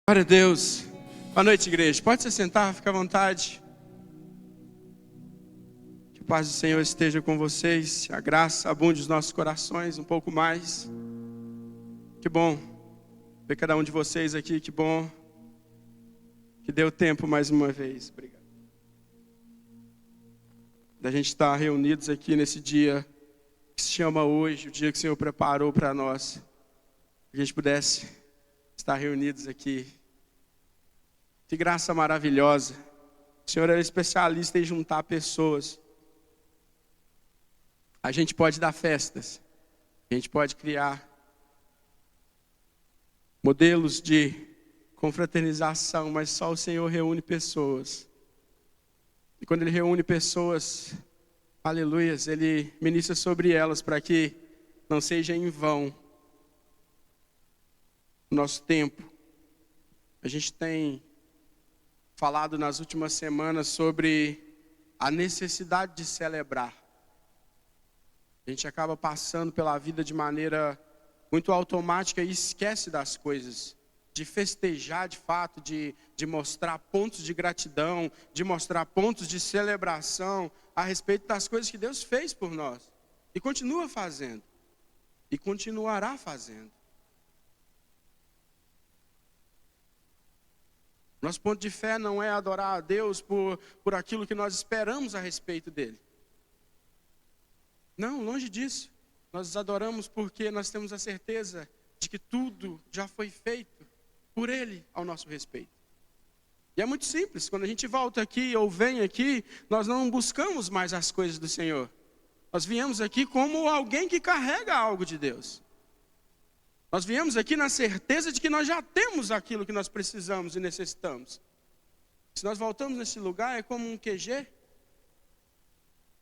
Glória a Deus. Boa noite, igreja. Pode se sentar, fica à vontade. Que a paz do Senhor esteja com vocês. A graça abunde os nossos corações um pouco mais. Que bom ver cada um de vocês aqui. Que bom que deu tempo mais uma vez. Obrigado. Da gente estar reunidos aqui nesse dia que se chama hoje, o dia que o Senhor preparou para nós. Que a gente pudesse estar reunidos aqui. Que graça maravilhosa. O Senhor é especialista em juntar pessoas. A gente pode dar festas. A gente pode criar modelos de confraternização, mas só o Senhor reúne pessoas. E quando Ele reúne pessoas, aleluias, Ele ministra sobre elas para que não seja em vão o nosso tempo. A gente tem falado nas últimas semanas sobre a necessidade de celebrar. A gente acaba passando pela vida de maneira muito automática e esquece das coisas. De festejar de fato, de mostrar pontos de gratidão, de mostrar pontos de celebração a respeito das coisas que Deus fez por nós. E continua fazendo. E continuará fazendo. Nosso ponto de fé não é adorar a Deus por aquilo que nós esperamos a respeito dele. Não, longe disso. Nós adoramos porque nós temos a certeza de que tudo já foi feito por ele ao nosso respeito. E é muito simples, quando a gente volta aqui ou vem aqui, nós não buscamos mais as coisas do Senhor. Nós viemos aqui como alguém que carrega algo de Deus. Nós viemos aqui na certeza de que nós já temos aquilo que nós precisamos e necessitamos. Se nós voltamos nesse lugar, é como um QG.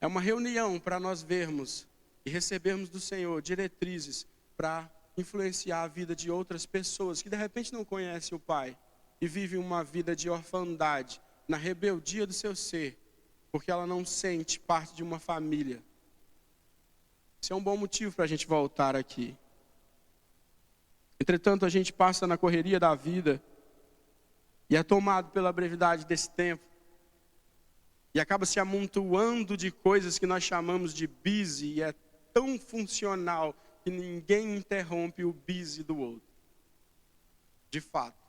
É uma reunião para nós vermos e recebermos do Senhor diretrizes para influenciar a vida de outras pessoas que de repente não conhecem o Pai e vivem uma vida de orfandade, na rebeldia do seu ser, porque ela não sente parte de uma família. Isso é um bom motivo para a gente voltar aqui. Entretanto, a gente passa na correria da vida e é tomado pela brevidade desse tempo e acaba se amontoando de coisas que nós chamamos de busy e é tão funcional que ninguém interrompe o busy do outro. De fato,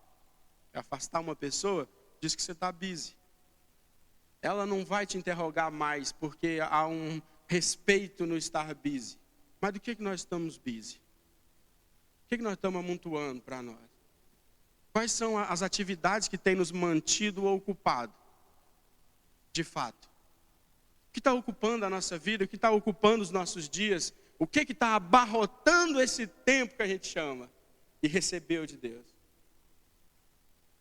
afastar uma pessoa diz que você está busy. Ela não vai te interrogar mais porque há um respeito no estar busy. Mas do que nós estamos busy? O que nós estamos amontoando para nós? Quais são as atividades que têm nos mantido ocupados? De fato. O que está ocupando a nossa vida? O que está ocupando os nossos dias? O que está abarrotando esse tempo que a gente chama e recebeu de Deus?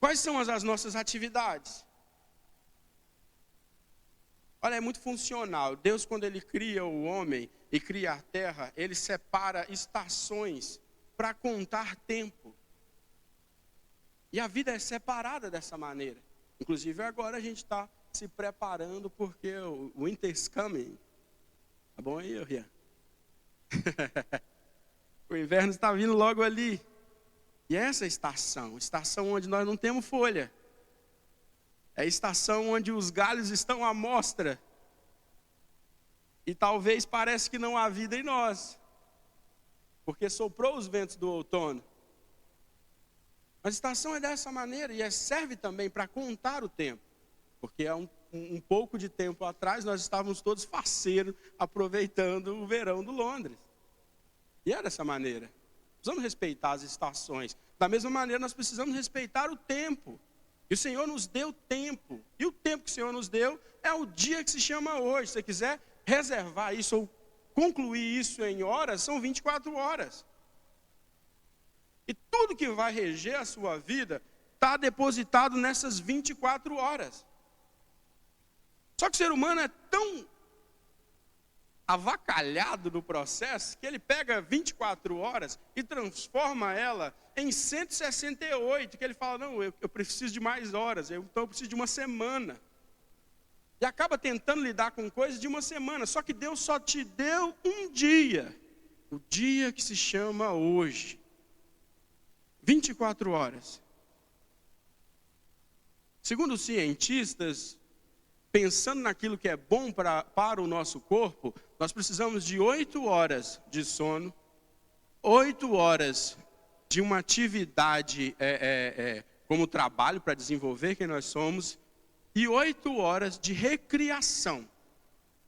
Quais são as nossas atividades? Olha, é muito funcional. Deus, quando Ele cria o homem e cria a terra, Ele separa estações para contar tempo. E a vida é separada dessa maneira. Inclusive agora a gente está se preparando porque o winter's coming. Tá bom aí, Rian? O inverno está vindo logo ali. E é essa estação onde nós não temos folha. É a estação onde os galhos estão à mostra. E talvez pareça que não há vida em nós. Porque soprou os ventos do outono. A estação é dessa maneira e serve também para contar o tempo. Porque há um pouco de tempo atrás nós estávamos todos faceiros aproveitando o verão do Londres. E é dessa maneira. Precisamos respeitar as estações. Da mesma maneira nós precisamos respeitar o tempo. E o Senhor nos deu tempo. E o tempo que o Senhor nos deu é o dia que se chama hoje. Se você quiser reservar isso ou concluir isso em horas, são 24 horas. E tudo que vai reger a sua vida está depositado nessas 24 horas. Só que o ser humano é tão avacalhado no processo que ele pega 24 horas e transforma ela em 168, que ele fala, não, eu preciso de mais horas, então eu preciso de uma semana. E acaba tentando lidar com coisas de uma semana. Só que Deus só te deu um dia. O dia que se chama hoje. 24 horas. Segundo os cientistas, pensando naquilo que é bom para o nosso corpo, nós precisamos de 8 horas de sono, 8 horas de uma atividade como trabalho para desenvolver quem nós somos, e 8 horas de recriação,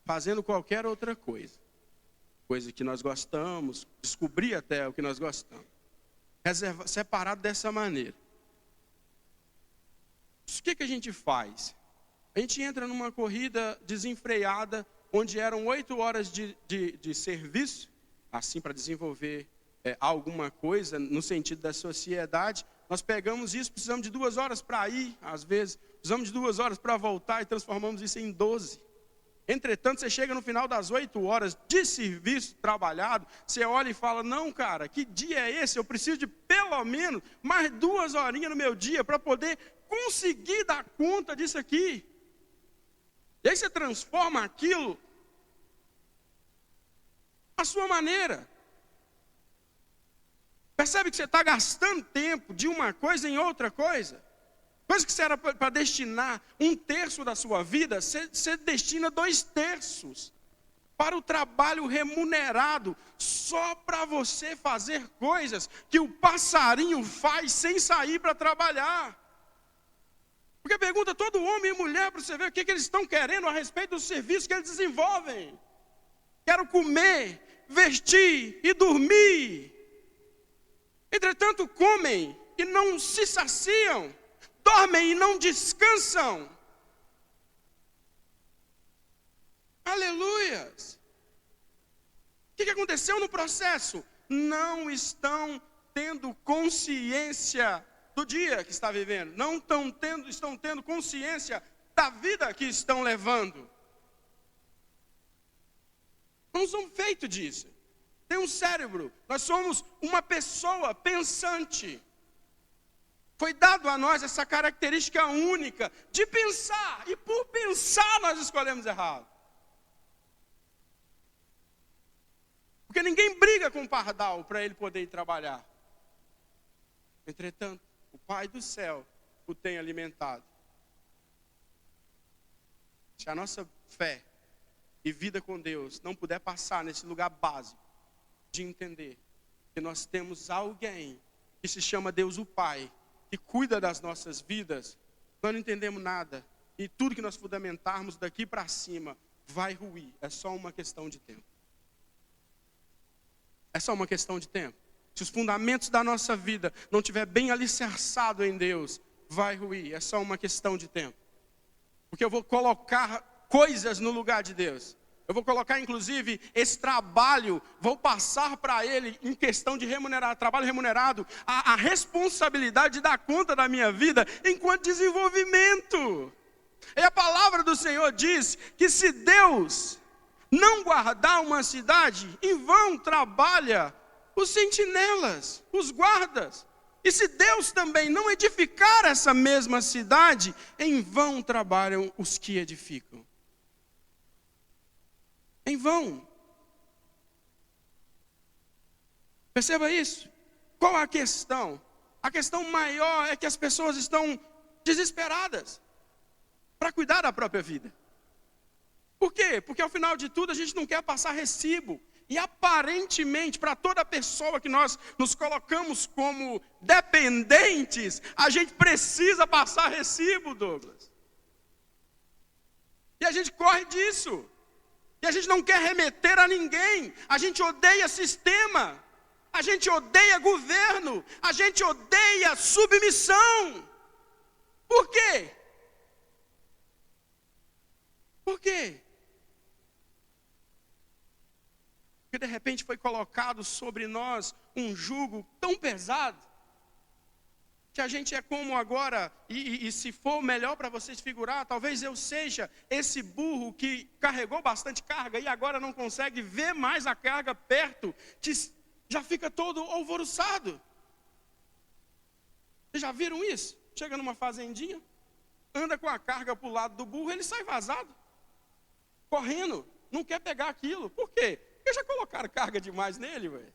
fazendo qualquer outra coisa. Coisa que nós gostamos, descobrir até o que nós gostamos. Separado dessa maneira. O que a gente faz? A gente entra numa corrida desenfreada, onde eram 8 horas de serviço, assim para desenvolver alguma coisa no sentido da sociedade. Nós pegamos isso, precisamos de 2 horas para ir, às vezes, precisamos de 2 horas para voltar e transformamos isso em 12. Entretanto, você chega no final das 8 horas de serviço trabalhado, você olha e fala, não, cara, que dia é esse? Eu preciso de pelo menos mais 2 horinhas no meu dia para poder conseguir dar conta disso aqui. E aí você transforma aquilo à sua maneira. Percebe que você está gastando tempo de uma coisa em outra coisa? Coisa que você era para destinar 1/3 da sua vida, você destina 2/3 para o trabalho remunerado, só para você fazer coisas que o passarinho faz sem sair para trabalhar. Porque pergunta todo homem e mulher para você ver o que eles estão querendo a respeito do serviço que eles desenvolvem. Quero comer, vestir e dormir. Entretanto, comem e não se saciam. Dormem e não descansam. Aleluias. O que aconteceu no processo? Não estão tendo consciência do dia que está vivendo. Não estão tendo consciência da vida que estão levando. Não são feitos disso. Tem um cérebro. Nós somos uma pessoa pensante. Foi dado a nós essa característica única de pensar. E por pensar nós escolhemos errado. Porque ninguém briga com o pardal para ele poder ir trabalhar. Entretanto, o Pai do céu o tem alimentado. Se a nossa fé e vida com Deus não puder passar nesse lugar básico de entender que nós temos alguém que se chama Deus o Pai, que cuida das nossas vidas, nós não entendemos nada. E tudo que nós fundamentarmos daqui para cima vai ruir. É só uma questão de tempo. É só uma questão de tempo. Se os fundamentos da nossa vida não estiver bem alicerçado em Deus, vai ruir. É só uma questão de tempo. Porque eu vou colocar coisas no lugar de Deus. Eu vou colocar, inclusive, esse trabalho, vou passar para ele, em questão de trabalho remunerado, a responsabilidade de dar conta da minha vida enquanto desenvolvimento. E a palavra do Senhor diz que se Deus não guardar uma cidade, em vão trabalha os sentinelas, os guardas. E se Deus também não edificar essa mesma cidade, em vão trabalham os que edificam. Em vão. Perceba isso. Qual a questão? A questão maior é que as pessoas estão desesperadas para cuidar da própria vida. Por quê? Porque ao final de tudo a gente não quer passar recibo. E aparentemente, para toda pessoa que nós nos colocamos como dependentes, a gente precisa passar recibo, Douglas. E a gente corre disso. E a gente não quer remeter a ninguém. A gente odeia sistema. A gente odeia governo. A gente odeia submissão. Por quê? Por quê? Porque de repente foi colocado sobre nós um jugo tão pesado, que a gente é como agora, e se for melhor para vocês figurar, talvez eu seja esse burro que carregou bastante carga e agora não consegue ver mais a carga perto, que já fica todo alvoroçado. Vocês já viram isso? Chega numa fazendinha, anda com a carga para o lado do burro, ele sai vazado, correndo, não quer pegar aquilo. Por quê? Porque já colocaram carga demais nele, velho.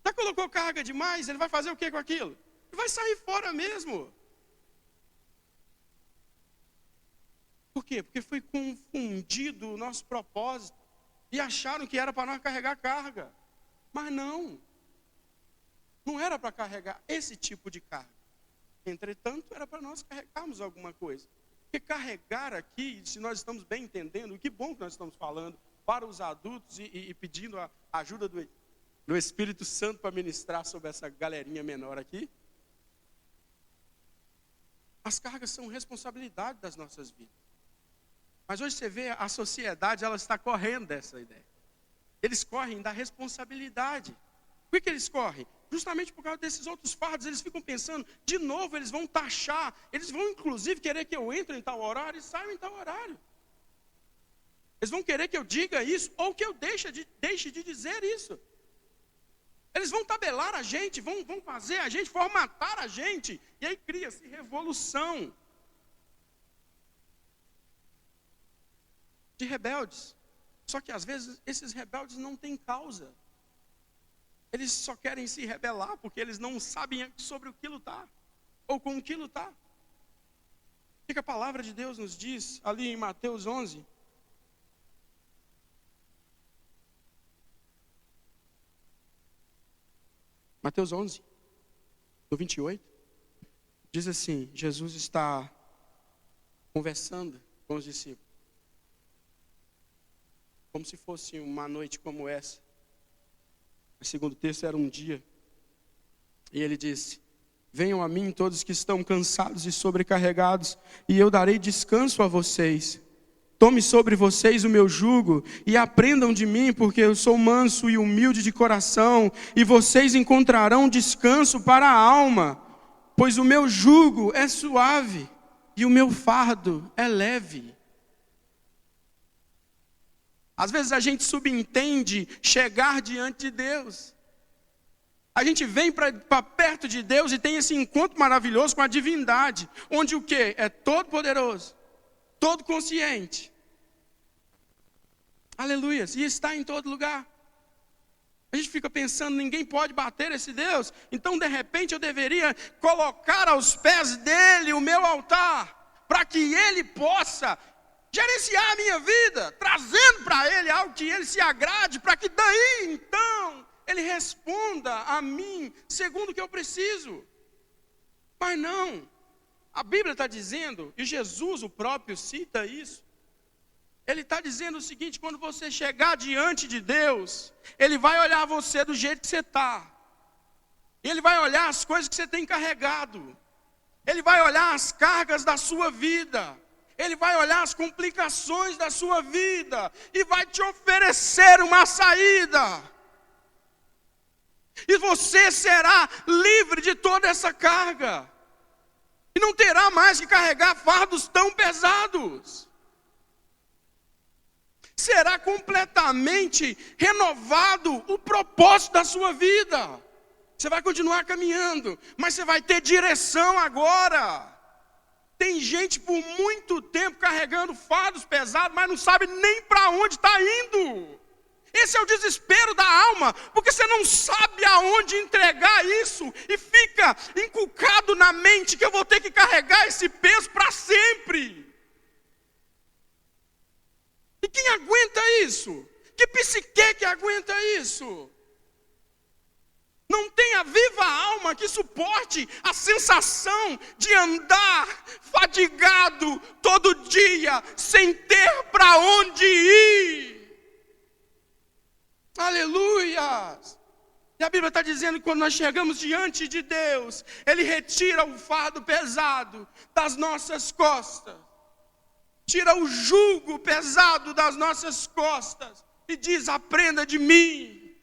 Já colocou carga demais, ele vai fazer o que com aquilo? Ele vai sair fora mesmo. quê? Porque foi confundido o nosso propósito. E acharam que era para nós carregar carga. Mas não. Não era para carregar esse tipo de carga. Entretanto, era para nós carregarmos alguma coisa. Porque carregar aqui, se nós estamos bem entendendo, que bom que nós estamos falando para os adultos e pedindo a ajuda do Espírito Santo para ministrar sobre essa galerinha menor aqui. As cargas são responsabilidade das nossas vidas. Mas hoje você vê, a sociedade, ela está correndo dessa ideia. Eles correm da responsabilidade. Por que eles correm? Justamente por causa desses outros fardos. Eles ficam pensando, de novo, eles vão taxar. Eles vão, inclusive, querer que eu entre em tal horário e saia em tal horário. Eles vão querer que eu diga isso, ou que eu deixe de dizer isso. Eles vão tabelar a gente, vão fazer a gente, formatar a gente. E aí cria-se revolução de rebeldes. Só que às vezes esses rebeldes não têm causa. Eles só querem se rebelar porque eles não sabem sobre o que lutar, ou com o que lutar. O que a palavra de Deus nos diz ali em Mateus 11? Mateus 11, no 28, diz assim, Jesus está conversando com os discípulos, como se fosse uma noite como essa. O segundo texto era um dia, e ele disse, venham a mim todos que estão cansados e sobrecarregados, e eu darei descanso a vocês. Tome sobre vocês o meu jugo e aprendam de mim, porque eu sou manso e humilde de coração, e vocês encontrarão descanso para a alma, pois o meu jugo é suave e o meu fardo é leve. Às vezes a gente subentende chegar diante de Deus. A gente vem para perto de Deus e tem esse encontro maravilhoso com a divindade, onde o quê? É todo poderoso, todo consciente. Aleluia, e está em todo lugar. A gente fica pensando, ninguém pode bater esse Deus. Então de repente eu deveria colocar aos pés dele o meu altar, para que ele possa gerenciar a minha vida, trazendo para ele algo que ele se agrade, para que daí então ele responda a mim segundo o que eu preciso. Mas não, a Bíblia está dizendo, e Jesus o próprio cita isso, ele está dizendo o seguinte, quando você chegar diante de Deus, ele vai olhar você do jeito que você está, ele vai olhar as coisas que você tem carregado, ele vai olhar as cargas da sua vida, ele vai olhar as complicações da sua vida, e vai te oferecer uma saída, e você será livre de toda essa carga, e não terá mais que carregar fardos tão pesados. Será completamente renovado o propósito da sua vida. Você vai continuar caminhando, mas você vai ter direção agora. Tem gente por muito tempo carregando fardos pesados, mas não sabe nem para onde está indo. Esse é o desespero da alma, porque você não sabe aonde entregar isso, e fica inculcado na mente que eu vou ter que carregar esse peso para sempre. E quem aguenta isso? Que psique que aguenta isso? Não tem a viva alma que suporte a sensação de andar fadigado todo dia, sem ter para onde ir. Aleluia! E a Bíblia está dizendo que quando nós chegamos diante de Deus, Ele retira o fardo pesado das nossas costas. Tira o jugo pesado das nossas costas e diz, aprenda de mim.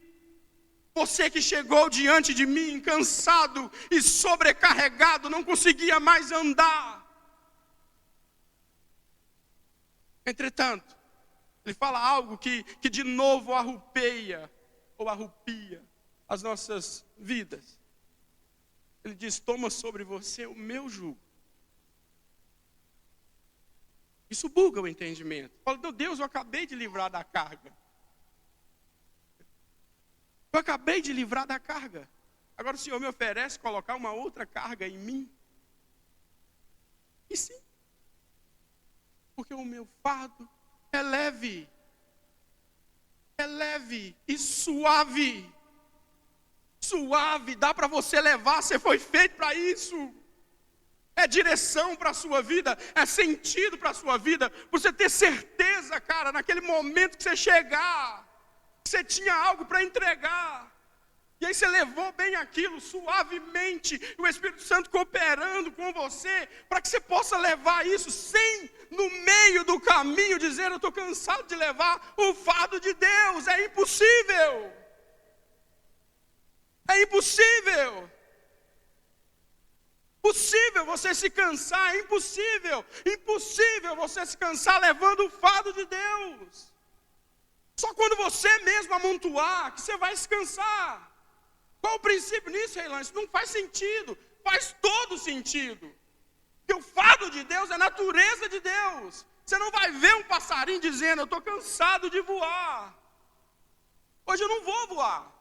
Você que chegou diante de mim cansado e sobrecarregado, não conseguia mais andar. Entretanto, ele fala algo que de novo arrupia as nossas vidas. Ele diz, toma sobre você o meu jugo. Isso buga o entendimento. Fala, meu Deus, eu acabei de livrar da carga. Eu acabei de livrar da carga. Agora o Senhor me oferece colocar uma outra carga em mim. E sim. porque o meu fardo é leve. É leve e suave. Suave, dá para você levar, você foi feito para isso. É direção para a sua vida, é sentido para a sua vida. Você ter certeza, cara, naquele momento que você chegar, que você tinha algo para entregar. E aí você levou bem aquilo, suavemente, e o Espírito Santo cooperando com você, para que você possa levar isso sem, no meio do caminho, dizer, eu estou cansado de levar o fardo de Deus. É impossível. É impossível. Impossível você se cansar, é impossível. Impossível você se cansar levando o fardo de Deus. Só quando você mesmo amontoar, que você vai se cansar. Qual o princípio nisso, Reilan? Isso não faz sentido. Faz todo sentido. Porque o fardo de Deus é a natureza de Deus. Você não vai ver um passarinho dizendo, eu estou cansado de voar. Hoje eu não vou voar.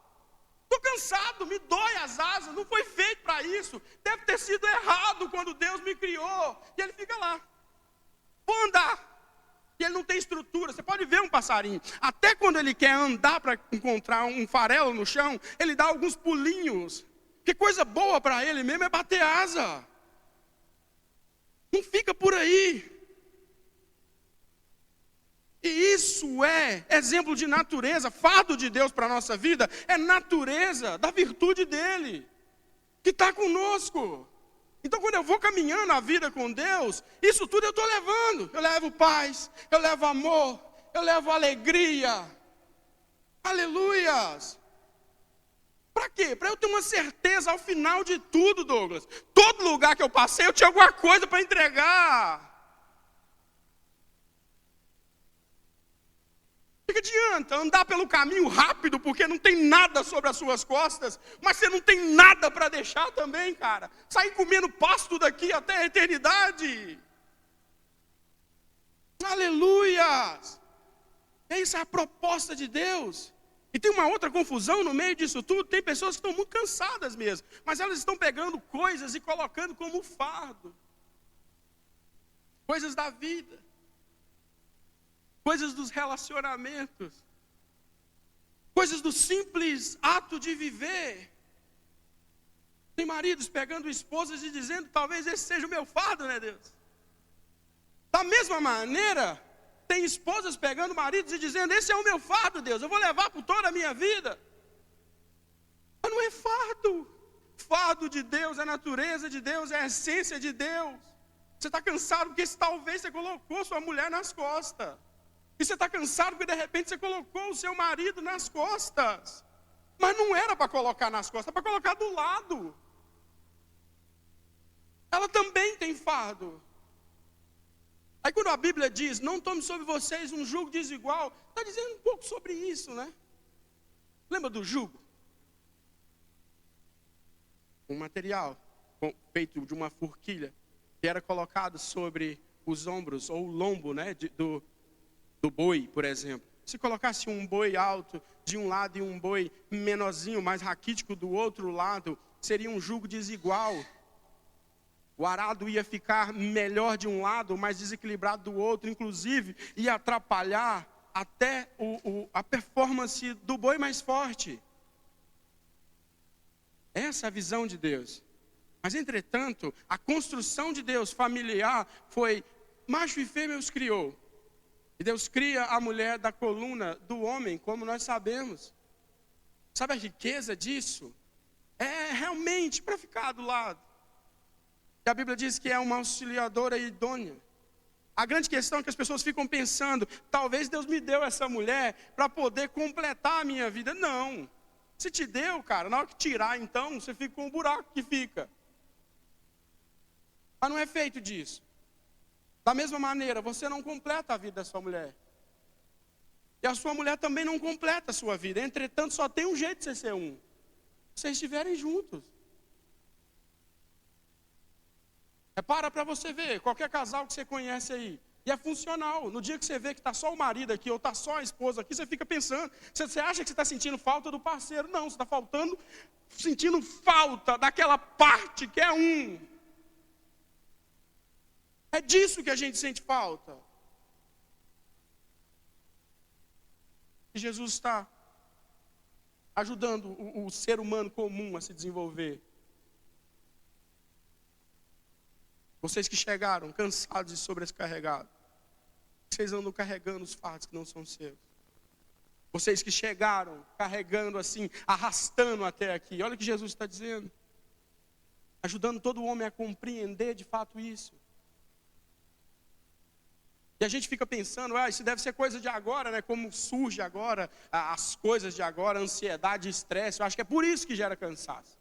Estou cansado, me dói as asas, não foi feito para isso. Deve ter sido errado quando Deus me criou. E ele fica lá. Vou andar. E ele não tem estrutura. Você pode ver um passarinho. Até quando ele quer andar para encontrar um farelo no chão, ele dá alguns pulinhos. Que coisa boa para ele mesmo é bater asa. Não fica por aí. E isso é exemplo de natureza. Fardo de Deus para a nossa vida é natureza da virtude dele, que está conosco. Então quando eu vou caminhando a vida com Deus, isso tudo eu estou levando. Eu levo paz, eu levo amor, eu levo alegria. Aleluias. Para quê? Para eu ter uma certeza ao final de tudo, Douglas. Todo lugar que eu passei eu tinha alguma coisa para entregar. O que adianta andar pelo caminho rápido porque não tem nada sobre as suas costas, mas você não tem nada para deixar também, cara. Sair comendo pasto daqui até a eternidade. Aleluias! Essa é a proposta de Deus. E tem uma outra confusão no meio disso tudo. Tem pessoas que estão muito cansadas mesmo, mas elas estão pegando coisas e colocando como fardo. Coisas da vida. Coisas dos relacionamentos, coisas do simples ato de viver. Tem maridos pegando esposas e dizendo, talvez esse seja o meu fardo, né, Deus? Da mesma maneira, tem esposas pegando maridos e dizendo, esse é o meu fardo, Deus, eu vou levar por toda a minha vida. Mas não é fardo. Fardo de Deus, é a natureza de Deus, é a essência de Deus. Você está cansado porque talvez você colocou sua mulher nas costas. E você está cansado porque de repente você colocou o seu marido nas costas. Mas não era para colocar nas costas, era para colocar do lado. Ela também tem fardo. Aí quando a Bíblia diz, não tome sobre vocês um jugo desigual, está dizendo um pouco sobre isso, né? Lembra do jugo? Um material feito de uma forquilha, que era colocado sobre os ombros, ou o lombo, né, do boi, por exemplo. Se colocasse um boi alto de um lado e um boi menorzinho, mais raquítico do outro lado, seria um jugo desigual. O arado ia ficar melhor de um lado, mais desequilibrado do outro, inclusive ia atrapalhar até a performance do boi mais forte. Essa é a visão de Deus. Mas, entretanto, a construção de Deus familiar foi macho e fêmea os criou. E Deus cria a mulher da coluna do homem, como nós sabemos. Sabe a riqueza disso? É realmente para ficar do lado. E a Bíblia diz que é uma auxiliadora idônea. A grande questão é que as pessoas ficam pensando, talvez Deus me deu essa mulher para poder completar a minha vida. Não. Se te deu, cara, na hora que tirar, então, você fica com um buraco que fica. Mas não é feito disso. Da mesma maneira, você não completa a vida da sua mulher. E a sua mulher também não completa a sua vida. Entretanto, só tem um jeito de você ser um. Se vocês estiverem juntos. Repara para você ver, qualquer casal que você conhece aí. E é funcional. No dia que você vê que está só o marido aqui, ou está só a esposa aqui, você fica pensando. Você acha que você está sentindo falta do parceiro. Não, você está sentindo falta daquela parte que é um. É disso que a gente sente falta. que Jesus está ajudando o ser humano comum a se desenvolver. Vocês que chegaram cansados e sobrecarregados, vocês andam carregando os fardos que não são seus. Vocês que chegaram carregando assim, arrastando até aqui. Olha o que Jesus está dizendo. Ajudando todo homem a compreender de fato isso. E a gente fica pensando, isso deve ser coisa de agora, né? Como surge agora as coisas de agora, ansiedade, estresse. Eu acho que é por isso que gera cansaço.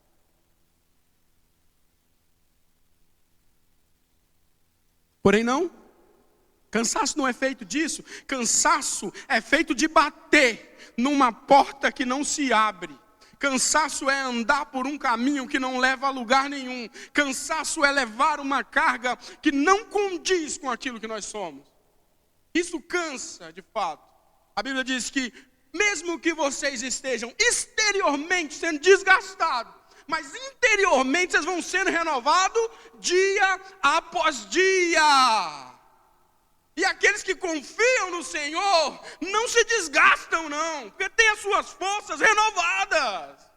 Porém não. Cansaço não é feito disso. Cansaço é feito de bater numa porta que não se abre. Cansaço é andar por um caminho que não leva a lugar nenhum. Cansaço é levar uma carga que não condiz com aquilo que nós somos. Isso cansa, de fato. A Bíblia diz que mesmo que vocês estejam exteriormente sendo desgastados, mas interiormente vocês vão sendo renovados dia após dia. E aqueles que confiam no Senhor não se desgastam não, porque tem as suas forças renovadas.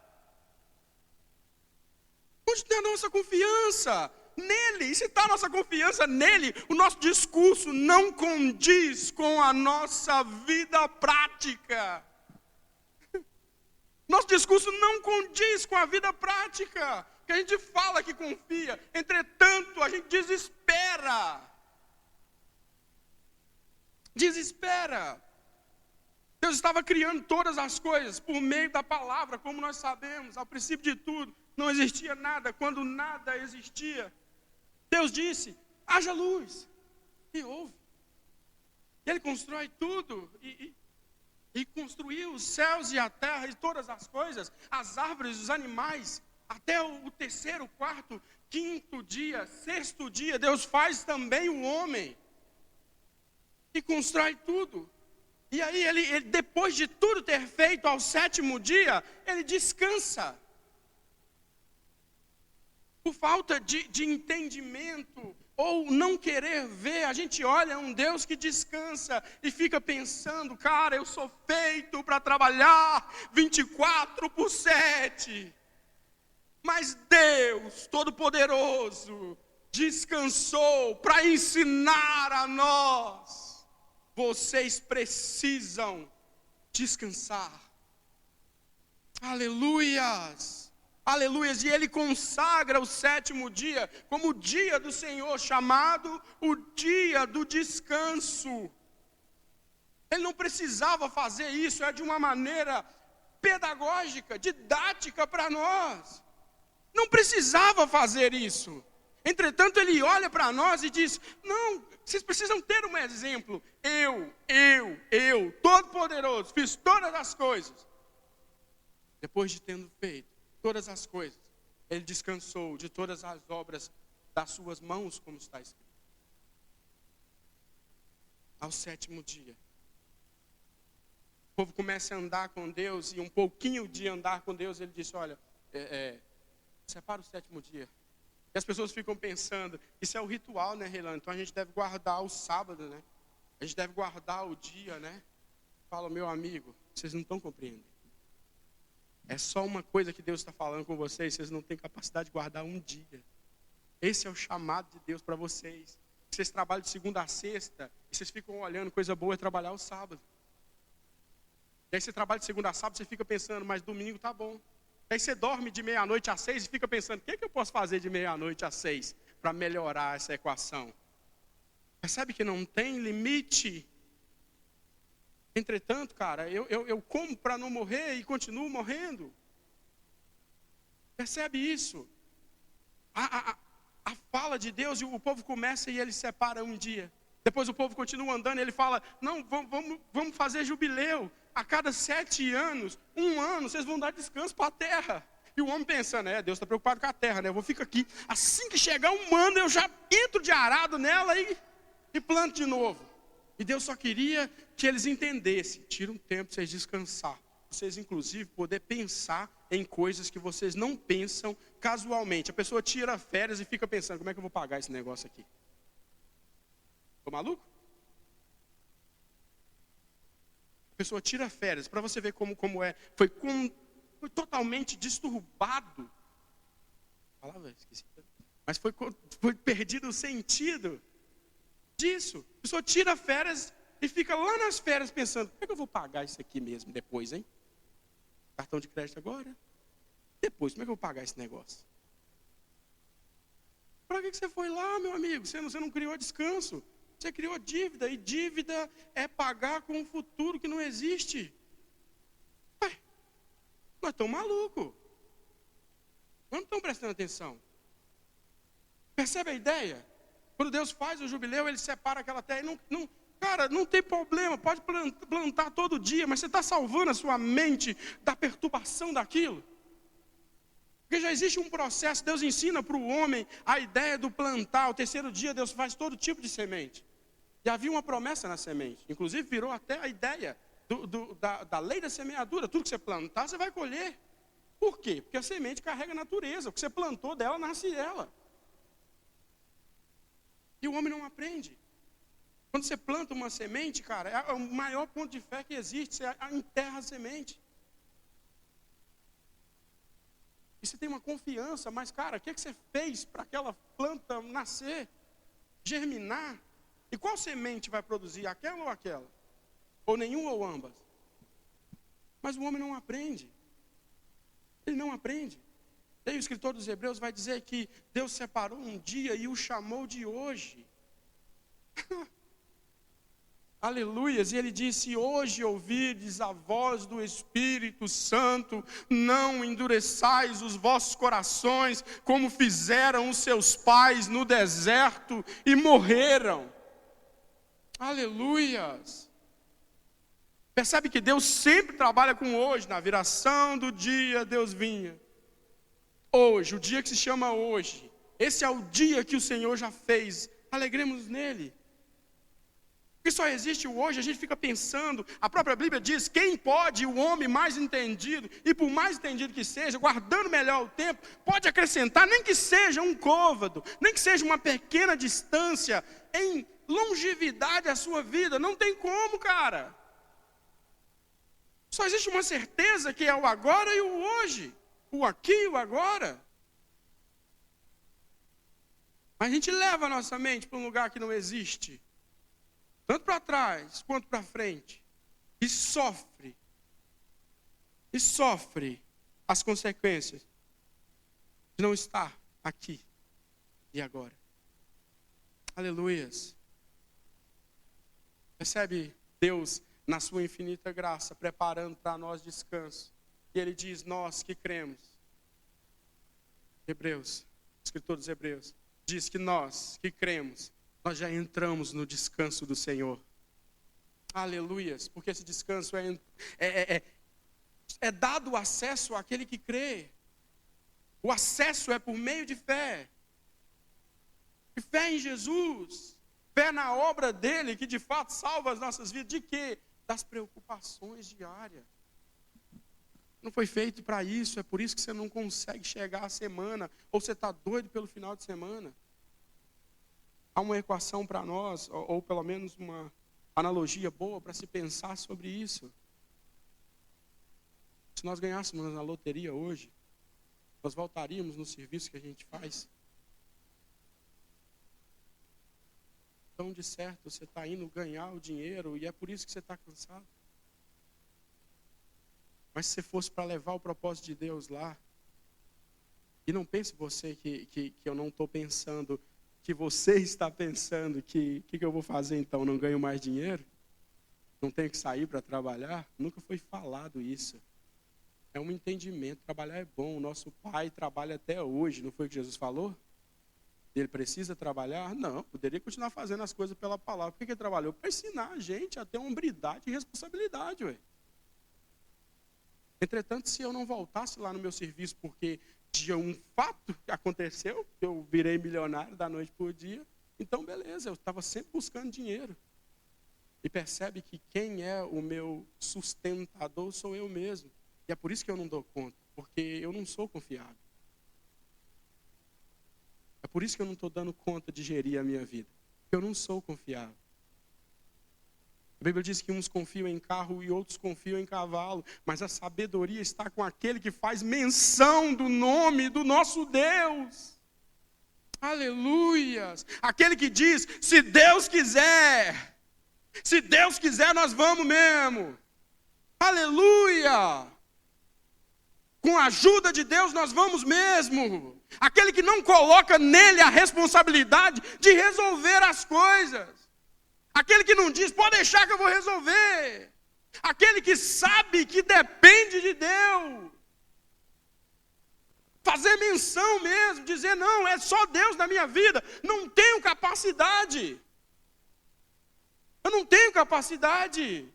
Onde tem a nossa confiança? Nele. E se está a nossa confiança nele, o nosso discurso não condiz com a nossa vida prática. Nosso discurso não condiz com a vida prática. Que a gente fala que confia, entretanto a gente desespera. Desespera. Deus estava criando todas as coisas por meio da palavra, como nós sabemos. Ao princípio de tudo, não existia nada. Quando nada existia, Deus disse, haja luz. E houve. Ele constrói tudo. E construiu os céus e a terra e todas as coisas, as árvores, os animais, até o terceiro, quarto, quinto dia, sexto dia, Deus faz também o homem. E constrói tudo. E aí ele depois de tudo ter feito ao sétimo dia, ele descansa. Por falta de entendimento, ou não querer ver, a gente olha um Deus que descansa e fica pensando, cara, eu sou feito para trabalhar 24/7. Mas Deus Todo-Poderoso descansou para ensinar a nós. Vocês precisam descansar. Aleluias. Aleluias, e ele consagra o sétimo dia como o dia do Senhor, chamado o dia do descanso. Ele não precisava fazer isso, é de uma maneira pedagógica, didática para nós. Não precisava fazer isso. Entretanto, ele olha para nós e diz, não, vocês precisam ter um exemplo. Eu, Todo-Poderoso, fiz todas as coisas. Depois de tendo feito todas as coisas, ele descansou de todas as obras das suas mãos, como está escrito. Ao sétimo dia, o povo começa a andar com Deus, e um pouquinho de andar com Deus, ele disse, olha, separa o sétimo dia. E as pessoas ficam pensando, isso é o ritual, né, Reilane? Então a gente deve guardar o sábado, né? A gente deve guardar o dia, né? Fala, meu amigo, vocês não estão compreendendo. É só uma coisa que Deus está falando com vocês não têm capacidade de guardar um dia. Esse é o chamado de Deus para vocês. Vocês trabalham de segunda a sexta, e vocês ficam olhando, coisa boa é trabalhar o sábado. E aí você trabalha de segunda a sábado, você fica pensando, mas domingo tá bom. E aí você dorme de 12:30 às 6 e fica pensando, o que eu posso fazer de 12:30 às 6 para melhorar essa equação? Percebe que não tem limite? Entretanto, cara, eu como para não morrer e continuo morrendo. Percebe isso? A fala de Deus, e o povo começa e ele separa um dia. Depois o povo continua andando e ele fala, não, vamos fazer jubileu. A cada 7 anos, 1 ano, vocês vão dar descanso para a terra. E o homem pensando, Deus está preocupado com a terra, né? Eu vou ficar aqui. Assim que chegar 1 ano, eu já entro de arado nela e planto de novo. E Deus só queria que eles entendessem. Tira um tempo para vocês descansar. Vocês, inclusive, poder pensar em coisas que vocês não pensam casualmente. A pessoa tira férias e fica pensando, como é que eu vou pagar esse negócio aqui? Tô maluco? pessoa tira férias, para você ver como é. Foi totalmente disturbado. Esqueci. Mas foi perdido o sentido disso. A pessoa tira férias e fica lá nas férias pensando, como é que eu vou pagar isso aqui mesmo depois, hein? Cartão de crédito agora? Depois, como é que eu vou pagar esse negócio? Para que você foi lá, meu amigo? Você não criou descanso. Você criou dívida. E dívida é pagar com um futuro que não existe. Ué, nós estamos malucos. Nós não estamos prestando atenção. Percebe a ideia? Quando Deus faz o jubileu, Ele separa aquela terra. Cara, não tem problema, pode plantar todo dia, mas você está salvando a sua mente da perturbação daquilo? Porque já existe um processo, Deus ensina para o homem a ideia do plantar. O terceiro dia Deus faz todo tipo de semente. E havia uma promessa na semente. Inclusive virou até a ideia da lei da semeadura. Tudo que você plantar, você vai colher. Por quê? Porque a semente carrega a natureza. O que você plantou dela, nasce ela. E o homem não aprende. Quando você planta uma semente, cara, é o maior ponto de fé que existe. Você enterra a semente. E você tem uma confiança, mas, cara, o que você fez para aquela planta nascer, germinar? E qual semente vai produzir? Aquela ou aquela? Ou nenhuma ou ambas? Mas o homem não aprende. Ele não aprende. E aí o escritor dos Hebreus vai dizer que Deus separou um dia e o chamou de hoje. Aleluias, e ele disse, hoje ouvides a voz do Espírito Santo, não endureçais os vossos corações, como fizeram os seus pais no deserto e morreram. Aleluias. Percebe que Deus sempre trabalha com hoje, na viração do dia Deus vinha. Hoje, o dia que se chama hoje, esse é o dia que o Senhor já fez, alegremos nele. Porque só existe o hoje, a gente fica pensando, a própria Bíblia diz, quem pode, o homem mais entendido, e por mais entendido que seja, guardando melhor o tempo, pode acrescentar, nem que seja um côvado, nem que seja uma pequena distância, em longevidade à sua vida, não tem como, cara. Só existe uma certeza que é o agora e o hoje, o aqui e o agora. Mas a gente leva a nossa mente para um lugar que não existe. Tanto para trás quanto para frente. E sofre as consequências de não estar aqui e agora. Aleluias. Percebe Deus, na sua infinita graça, preparando para nós descanso. E Ele diz, nós que cremos. Hebreus, escritor dos Hebreus, diz que nós que cremos, nós já entramos no descanso do Senhor. Aleluias, porque esse descanso é dado o acesso àquele que crê. O acesso é por meio de fé. E fé em Jesus. Fé na obra dele, que de fato salva as nossas vidas. De quê? Das preocupações diárias. Não foi feito para isso, é por isso que você não consegue chegar à semana. Ou você está doido pelo final de semana. Há uma equação para nós, ou pelo menos uma analogia boa para se pensar sobre isso. Se nós ganhássemos na loteria hoje, nós voltaríamos no serviço que a gente faz. Então, de certo, você está indo ganhar o dinheiro e é por isso que você está cansado. Mas se você fosse para levar o propósito de Deus lá, e não pense você que eu não estou pensando, que você está pensando que eu vou fazer então? Não ganho mais dinheiro? Não tenho que sair para trabalhar? Nunca foi falado isso. É um entendimento, trabalhar é bom. O nosso pai trabalha até hoje, não foi o que Jesus falou? Ele precisa trabalhar? Não, poderia continuar fazendo as coisas pela palavra. Por que ele trabalhou? Para ensinar a gente a ter hombridade e responsabilidade, ué. Entretanto, se eu não voltasse lá no meu serviço porque de um fato que aconteceu, que eu virei milionário da noite para o dia, então beleza, eu estava sempre buscando dinheiro. E percebe que quem é o meu sustentador sou eu mesmo. E é por isso que eu não dou conta, porque eu não sou confiável. É por isso que eu não estou dando conta de gerir a minha vida, porque eu não sou confiável. A Bíblia diz que uns confiam em carro e outros confiam em cavalo, mas a sabedoria está com aquele que faz menção do nome do nosso Deus. Aleluias! Aquele que diz, se Deus quiser, nós vamos mesmo. Aleluia! Com a ajuda de Deus nós vamos mesmo. Aquele que não coloca nele a responsabilidade de resolver as coisas. Aquele que não diz, pode deixar que eu vou resolver. Aquele que sabe que depende de Deus. Fazer menção mesmo, dizer, não, é só Deus na minha vida. Não tenho capacidade. Eu não tenho capacidade.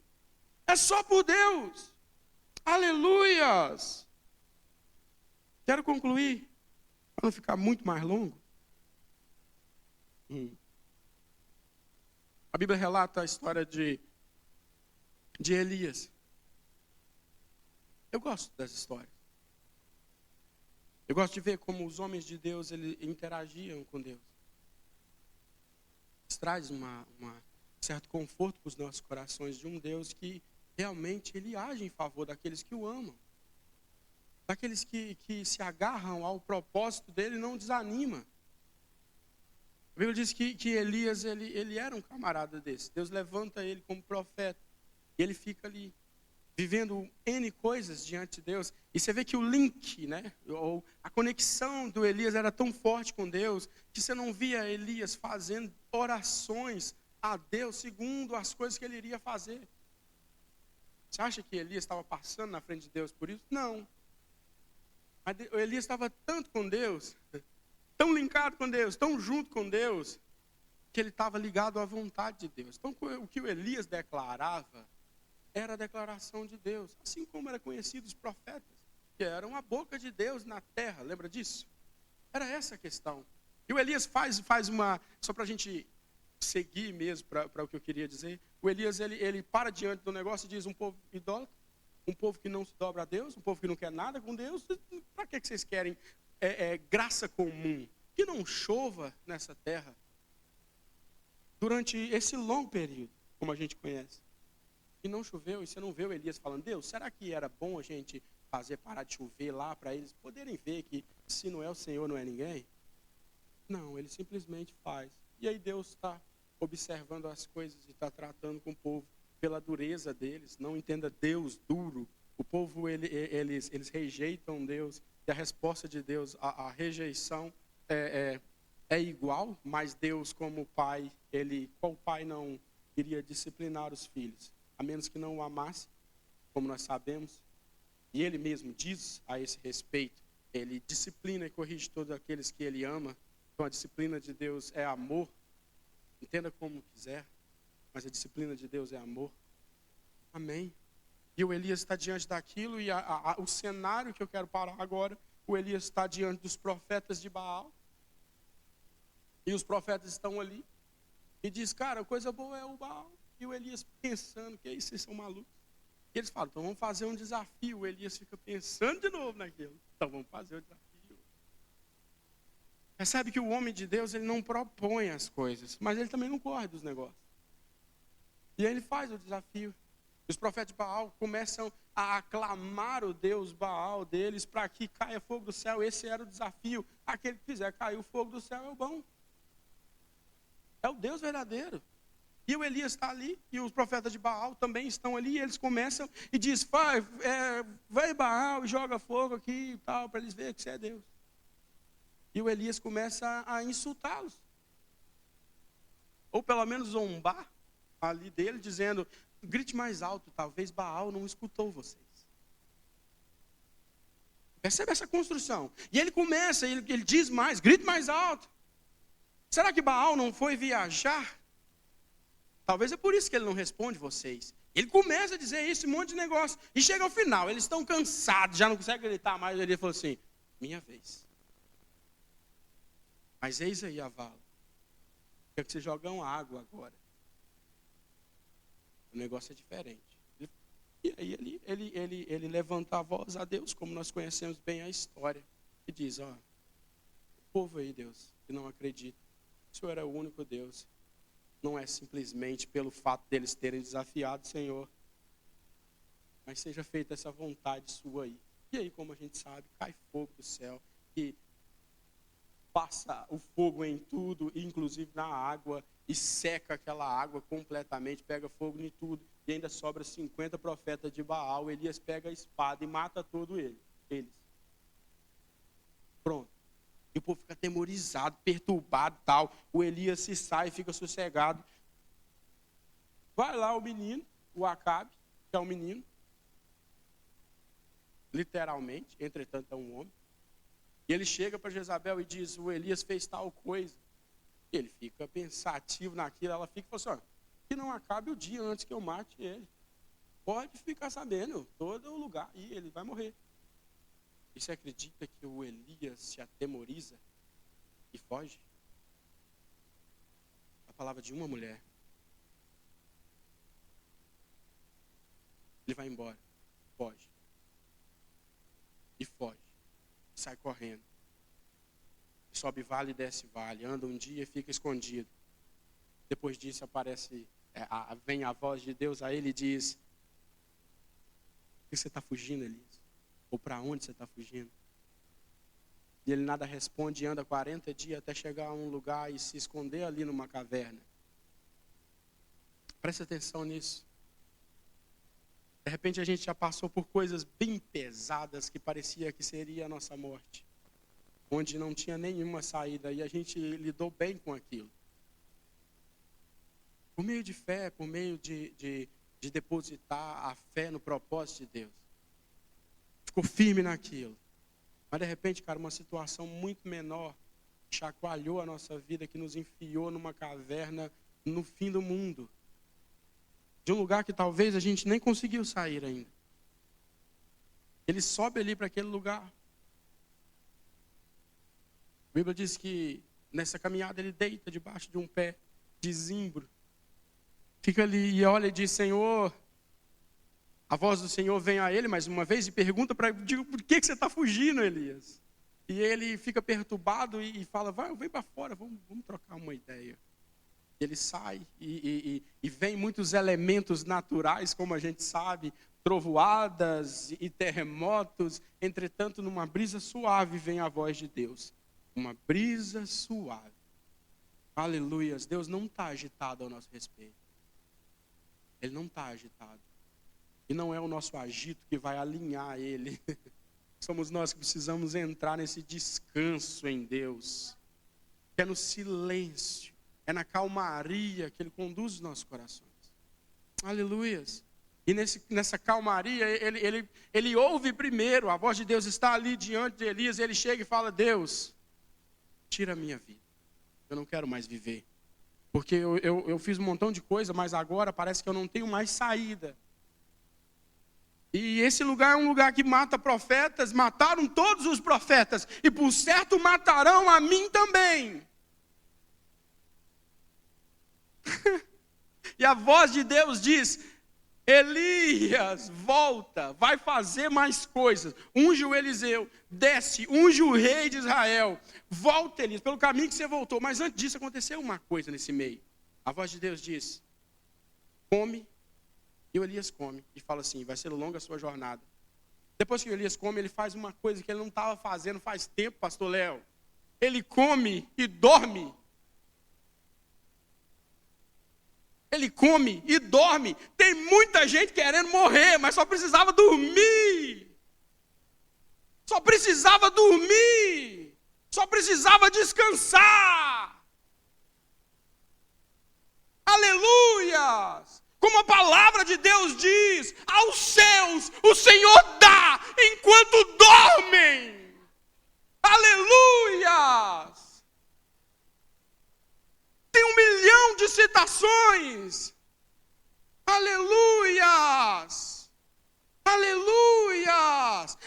É só por Deus. Aleluias. Quero concluir, para não ficar muito mais longo. A Bíblia relata a história de Elias. Eu gosto dessa história. Eu gosto de ver como os homens de Deus eles interagiam com Deus. Isso traz um certo conforto para os nossos corações de um Deus que realmente ele age em favor daqueles que o amam. Daqueles que se agarram ao propósito dele e não desanima. A Bíblia diz que Elias ele era um camarada desse. Deus levanta ele como profeta. E ele fica ali, vivendo N coisas diante de Deus. E você vê que o link, né, ou a conexão do Elias era tão forte com Deus, que você não via Elias fazendo orações a Deus segundo as coisas que ele iria fazer. Você acha que Elias estava passando na frente de Deus por isso? Não. Mas Elias estava tanto com Deus, tão linkado com Deus, tão junto com Deus, que ele estava ligado à vontade de Deus. Então, o que o Elias declarava era a declaração de Deus. Assim como era conhecido os profetas, que eram a boca de Deus na terra. Lembra disso? Era essa a questão. E o Elias faz uma... Só para a gente seguir mesmo para o que eu queria dizer. O Elias, ele para diante do negócio e diz, um povo idólatra, um povo que não se dobra a Deus, um povo que não quer nada com Deus. Para que vocês querem graça comum? Que não chova nessa terra durante esse longo período, como a gente conhece. E não choveu, e você não vê o Elias falando, Deus, será que era bom a gente fazer parar de chover lá para eles poderem ver que se não é o Senhor, não é ninguém? Não, ele simplesmente faz. E aí Deus está observando as coisas e está tratando com o povo pela dureza deles. Não entenda Deus duro. O povo, eles rejeitam Deus. E a resposta de Deus, a rejeição é igual, mas Deus como pai, qual pai não iria disciplinar os filhos? A menos que não o amasse, como nós sabemos. E ele mesmo diz a esse respeito, ele disciplina e corrige todos aqueles que ele ama. Então a disciplina de Deus é amor. Entenda como quiser, mas a disciplina de Deus é amor. Amém. E o Elias está diante daquilo, e o cenário que eu quero parar agora, o Elias está diante dos profetas de Baal. E os profetas estão ali. E diz, cara, coisa boa é o Baal. E o Elias pensando, que isso, vocês são malucos. E eles falam, então vamos fazer um desafio. O Elias fica pensando de novo naquilo. Então vamos fazer o desafio. Percebe que o homem de Deus, ele não propõe as coisas, mas ele também não corre dos negócios. E aí ele faz o desafio. Os profetas de Baal começam a aclamar o Deus Baal deles para que caia fogo do céu. Esse era o desafio. Aquele que fizer cair o fogo do céu é o bom. É o Deus verdadeiro. E o Elias está ali, e os profetas de Baal também estão ali, e eles começam e diz, vai Baal e joga fogo aqui e tal, para eles verem que você é Deus. E o Elias começa a insultá-los. Ou pelo menos zombar ali dele, dizendo, grite mais alto, talvez Baal não escutou vocês. Percebe essa construção? E ele começa, ele diz mais, grite mais alto. Será que Baal não foi viajar? Talvez é por isso que ele não responde vocês. Ele começa a dizer isso, um monte de negócio. E chega ao final, eles estão cansados, já não conseguem gritar mais. Ele falou assim, minha vez. Mas eis aí a vala. Quer que vocês jogam água agora. O negócio é diferente. E aí ele levanta a voz a Deus, como nós conhecemos bem a história. E diz, ó, o povo aí, Deus, que não acredita. O Senhor é o único Deus. não é simplesmente pelo fato deles terem desafiado o Senhor, mas seja feita essa vontade sua aí. E aí, como a gente sabe, cai fogo do céu, e passa o fogo em tudo, inclusive na água, e seca aquela água completamente, pega fogo em tudo, e ainda sobra 50 profetas de Baal. Elias pega a espada e mata todos eles. Pronto. E o povo fica atemorizado, perturbado e tal. O Elias se sai e fica sossegado. Vai lá o menino, o Acabe, que é um menino, literalmente, entretanto é um homem. E ele chega para Jezabel e diz: o Elias fez tal coisa. E ele fica pensativo naquilo. Ela fica e fala assim: que não acabe o dia antes que eu mate ele. Pode ficar sabendo, todo o lugar, e ele vai morrer. E você acredita que o Elias se atemoriza e foge? A palavra de uma mulher. Ele vai embora, foge. E foge. Sai correndo. Sobe vale e desce vale. Anda um dia e fica escondido. Depois disso aparece, vem a voz de Deus a ele e diz: por que você está fugindo, Elias? Ou para onde você está fugindo? E ele nada responde e anda 40 dias até chegar a um lugar e se esconder ali numa caverna. Presta atenção nisso. De repente a gente já passou por coisas bem pesadas que parecia que seria a nossa morte, onde não tinha nenhuma saída, e a gente lidou bem com aquilo. Por meio de fé, por meio de depositar a fé no propósito de Deus. Ficou firme naquilo. Mas de repente, cara, uma situação muito menor chacoalhou a nossa vida, que nos enfiou numa caverna no fim do mundo. De um lugar que talvez a gente nem conseguiu sair ainda. Ele sobe ali para aquele lugar. A Bíblia diz que nessa caminhada ele deita debaixo de um pé de zimbro. Fica ali e olha e diz: Senhor. A voz do Senhor vem a ele mais uma vez e pergunta para ele: por que você está fugindo, Elias? E ele fica perturbado e fala: vem para fora, vamos trocar uma ideia. Ele sai e vem muitos elementos naturais, como a gente sabe, trovoadas e terremotos. Entretanto, numa brisa suave vem a voz de Deus. Uma brisa suave. Aleluias. Deus não está agitado ao nosso respeito. Ele não está agitado. E não é o nosso agito que vai alinhar ele. Somos nós que precisamos entrar nesse descanso em Deus. Que é no silêncio, é na calmaria que Ele conduz os nossos corações. Aleluias. E nessa calmaria, ele ouve primeiro, a voz de Deus está ali diante de Elias, ele chega e fala: Deus, tira a minha vida. Eu não quero mais viver. Porque eu fiz um montão de coisa, mas agora parece que eu não tenho mais saída. E esse lugar é um lugar que mata profetas, mataram todos os profetas, e por certo matarão a mim também. E a voz de Deus diz: Elias, volta, vai fazer mais coisas. Unge o Eliseu, desce, unge o rei de Israel. Volta, Elias, pelo caminho que você voltou. Mas antes disso aconteceu uma coisa nesse meio. A voz de Deus diz: come. E o Elias come e fala assim: vai ser longa a sua jornada. Depois que o Elias come, ele faz uma coisa que ele não estava fazendo faz tempo, pastor Léo. Ele come e dorme. Ele come e dorme. Tem muita gente querendo morrer, mas só precisava dormir. Só precisava dormir. Só precisava descansar. Aleluias! Como a palavra de Deus diz: aos seus o Senhor dá enquanto dormem. Aleluias! Tem 1 milhão de citações. Aleluias! Aleluias!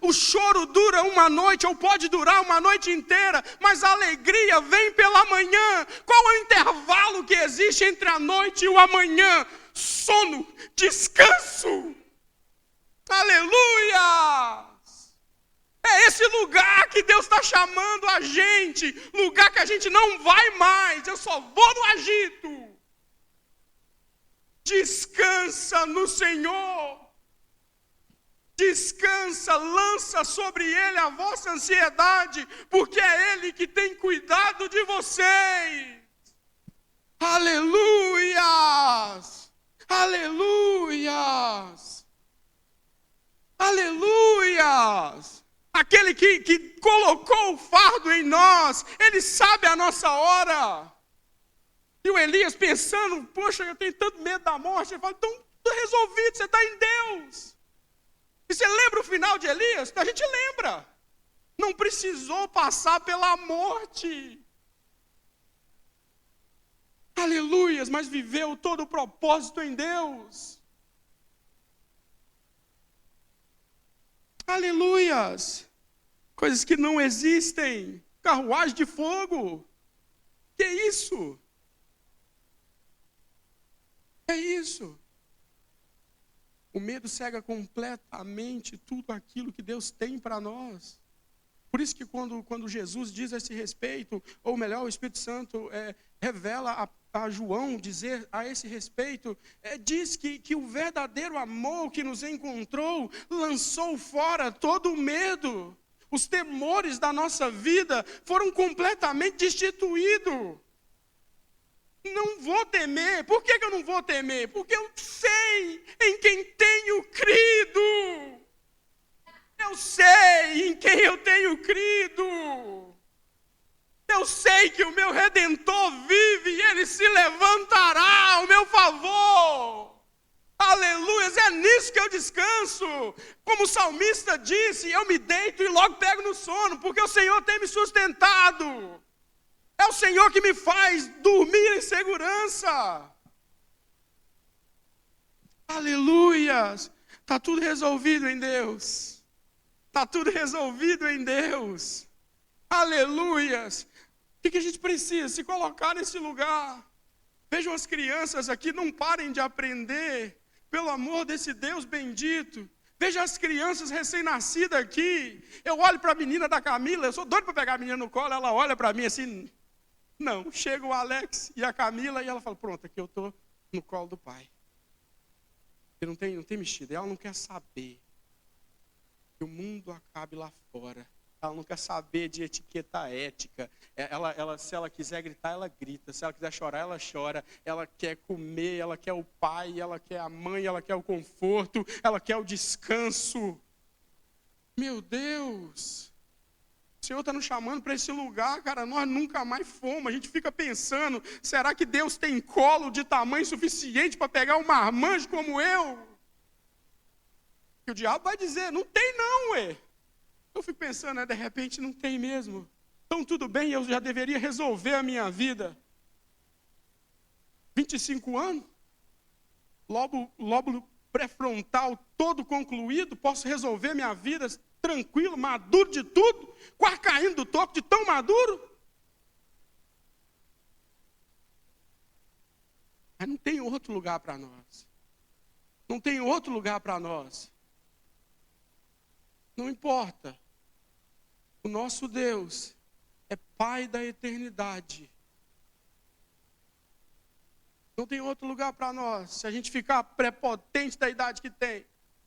O choro dura uma noite, ou pode durar uma noite inteira, mas a alegria vem pela manhã. Qual é o intervalo que existe entre a noite e o amanhã? Sono, descanso. Aleluias! É esse lugar que Deus está chamando a gente, lugar que a gente não vai mais, eu só vou no agito. Descansa no Senhor. Descansa, lança sobre Ele a vossa ansiedade, porque é Ele que tem cuidado de vocês. Aleluias! Aleluias! Aleluias! Aquele que colocou o fardo em nós, Ele sabe a nossa hora. E o Elias pensando, poxa, eu tenho tanto medo da morte. Ele fala, então tudo resolvido, você está em Deus. E você lembra o final de Elias? A gente lembra. Não precisou passar pela morte. Aleluias, mas viveu todo o propósito em Deus. Aleluias. Coisas que não existem. Carruagem de fogo. Que isso? É isso. O medo cega completamente tudo aquilo que Deus tem para nós. Por isso que quando Jesus diz a esse respeito, ou melhor, o Espírito Santo revela a João dizer a esse respeito, diz que o verdadeiro amor que nos encontrou lançou fora todo o medo. Os temores da nossa vida foram completamente destituídos. Não vou temer. Por que eu não vou temer? Porque eu sei em quem tenho crido. Eu sei em quem eu tenho crido. Eu sei que o meu Redentor vive e Ele se levantará ao meu favor. Aleluia, é nisso que eu descanso. Como o salmista disse, eu me deito e logo pego no sono, porque o Senhor tem me sustentado. É o Senhor que me faz dormir em segurança. Aleluias. Está tudo resolvido em Deus. Está tudo resolvido em Deus. Aleluias. O que a gente precisa? Se colocar nesse lugar. Vejam as crianças aqui, não parem de aprender. Pelo amor desse Deus bendito. Veja as crianças recém-nascidas aqui. Eu olho para a menina da Camila, eu sou doido para pegar a menina no colo, ela olha para mim assim... Não, chega o Alex e a Camila e ela fala, pronto, aqui eu estou no colo do pai. Não tem mexido, ela não quer saber que o mundo acabe lá fora. Ela não quer saber de etiqueta ética. Se ela quiser gritar, ela grita. Se ela quiser chorar, ela chora. Ela quer comer, ela quer o pai, ela quer a mãe, ela quer o conforto, ela quer o descanso. Meu Deus! O Senhor está nos chamando para esse lugar, cara, nós nunca mais fomos. A gente fica pensando, será que Deus tem colo de tamanho suficiente para pegar um marmanjo como eu? E o diabo vai dizer, não tem não, ué. Eu fico pensando, de repente não tem mesmo. Então tudo bem, eu já deveria resolver a minha vida. 25 anos, lóbulo pré-frontal todo concluído, posso resolver minha vida tranquilo, maduro de tudo, quase caindo do toco de tão maduro. Mas não tem outro lugar para nós. Não tem outro lugar para nós. Não importa. O nosso Deus é Pai da eternidade. Não tem outro lugar para nós. Se a gente ficar prepotente da idade que tem,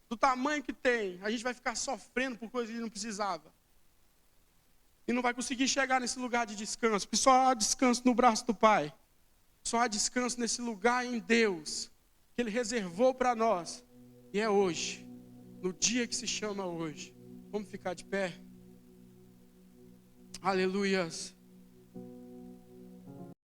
do tamanho que tem, a gente vai ficar sofrendo por coisas que não precisava. E não vai conseguir chegar nesse lugar de descanso, porque só há descanso no braço do Pai. Só há descanso nesse lugar em Deus, que Ele reservou para nós. E é hoje, no dia que se chama hoje. Vamos ficar de pé? Aleluias.